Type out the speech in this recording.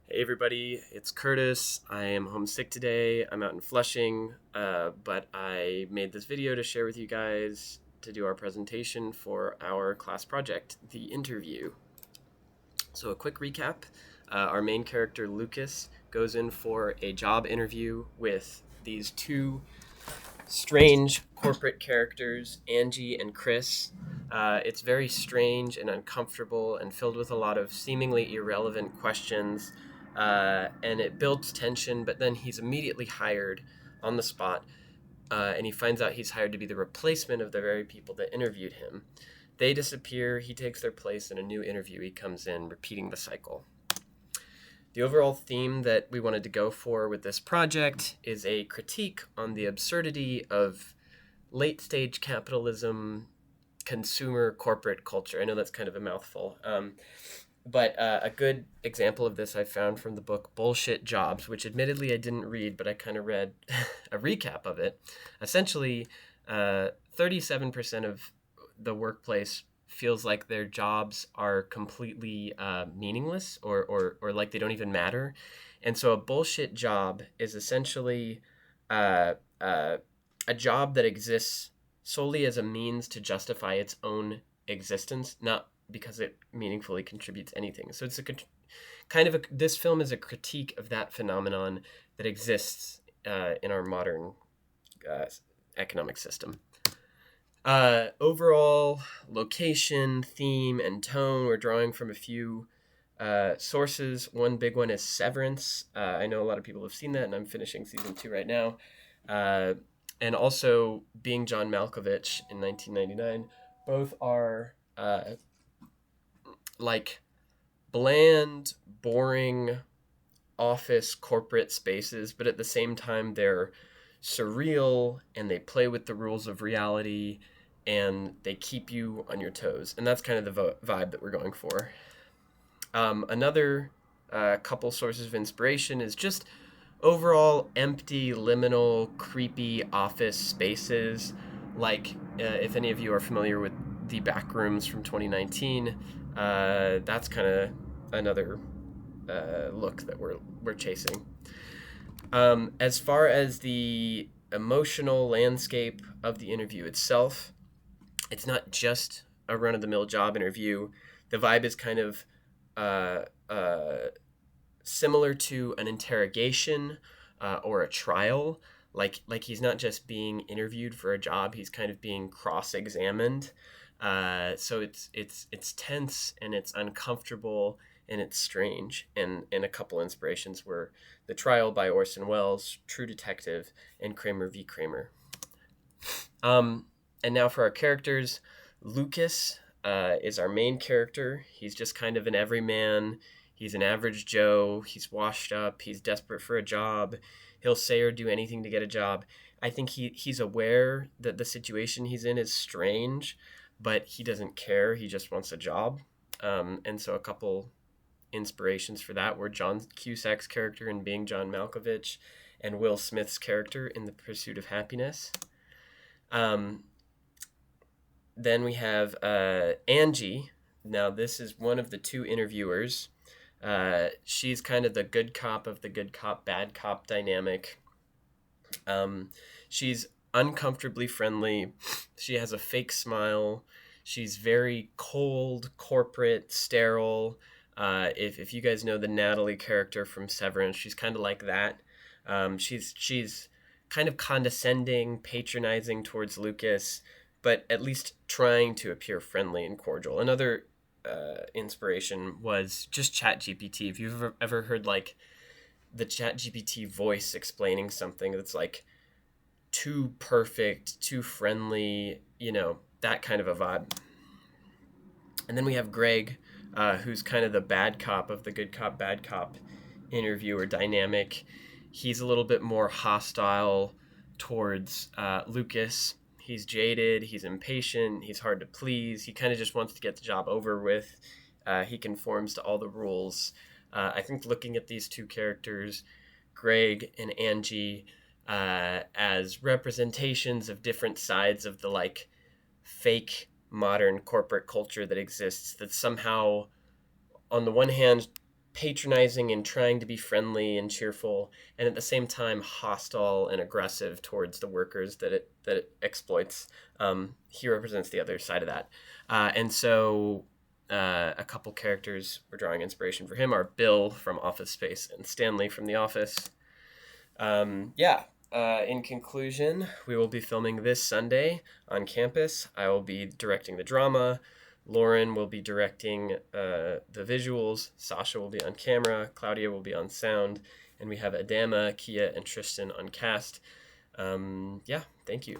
Hey everybody, it's Curtis. I am homesick today. I'm out in Flushing, but I made this video to share with you guys to do our presentation for our class project, The Interview. So, a quick recap. Our main character, Lucas, goes in for a job interview with these two strange corporate characters, Angie and Chris. It's very strange and uncomfortable and filled with a lot of seemingly irrelevant questions. And it builds tension, but then he's immediately hired on the spot. And he finds out he's hired to be the replacement of the very people that interviewed him. They disappear, he takes their place, and a new interviewee comes in, repeating the cycle. The overall theme that we wanted to go for with this project is a critique on the absurdity of late stage capitalism, consumer corporate culture. I know that's kind of a mouthful. But a good example of this I found from the book Bullshit Jobs, which admittedly I didn't read, but I kind of read a recap of it. Essentially, 37% of the workplace feels like their jobs are completely meaningless or like they don't even matter. And so a bullshit job is essentially uh, uh, a job that exists solely as a means to justify its own existence, not because it meaningfully contributes anything. So it's a kind of this film is a critique of that phenomenon that exists in our modern uh, economic system. Overall location, theme, and tone, we're drawing from a few sources. One big one is Severance. I know a lot of people have seen that, and I'm finishing season 2 right now. Uh, and also Being John Malkovich in 1999. Both are like bland, boring office corporate spaces, but at the same time, they're surreal and they play with the rules of reality and they keep you on your toes. And that's kind of the vibe that we're going for. Another couple sources of inspiration is just overall empty, liminal, creepy office spaces. Like, if any of you are familiar with The Backrooms from 2019, that's kind of another look that we're chasing. As far as the emotional landscape of the interview itself, it's not just a run of the mill job interview. The vibe is kind of uh, uh, similar to an interrogation or a trial. Like he's not just being interviewed for a job; he's kind of being cross-examined. So it's tense and it's uncomfortable and it's strange. And a couple inspirations were The Trial by Orson Welles, True Detective, and Kramer v. Kramer. Um, and now for our characters, Lucas is our main character. He's just kind of an everyman. He's an average Joe. He's washed up. He's desperate for a job. He'll say or do anything to get a job. I think he's aware that the situation he's in is strange, but he doesn't care. He just wants a job. And so a couple inspirations for that were John Cusack's character in Being John Malkovich and Will Smith's character in The Pursuit of Happiness. Um, then we have Angie. Now, this is one of the two interviewers. She's kind of the good cop of the good cop, bad cop dynamic. She's uncomfortably friendly. She has a fake smile. She's very cold, corporate, sterile. If you guys know the Natalie character from Severance, she's kind of like that. She's kind of condescending, patronizing towards Lucas, but at least trying to appear friendly and cordial. Another inspiration was just ChatGPT. If you've ever heard like the ChatGPT voice explaining something that's like too perfect, too friendly, that kind of a vibe. And then we have Greg, who's kind of the bad cop of the good cop, bad cop interviewer dynamic. He's a little bit more hostile towards Lucas. He's jaded, he's impatient, he's hard to please. He kind of just wants to get the job over with. He conforms to all the rules. I think looking at these two characters, Greg and Angie, as representations of different sides of the like fake modern corporate culture that exists, that somehow on the one hand patronizing and trying to be friendly and cheerful, and at the same time hostile and aggressive towards the workers that it exploits. He represents the other side of that, and so a couple characters we're drawing inspiration for him are Bill from Office Space and Stanley from The Office. Yeah. In conclusion, we will be filming this Sunday on campus. I will be directing the drama. Lauren will be directing the visuals. Sasha will be on camera. Claudia will be on sound. And we have Adama, Kia, and Tristan on cast. Yeah, thank you.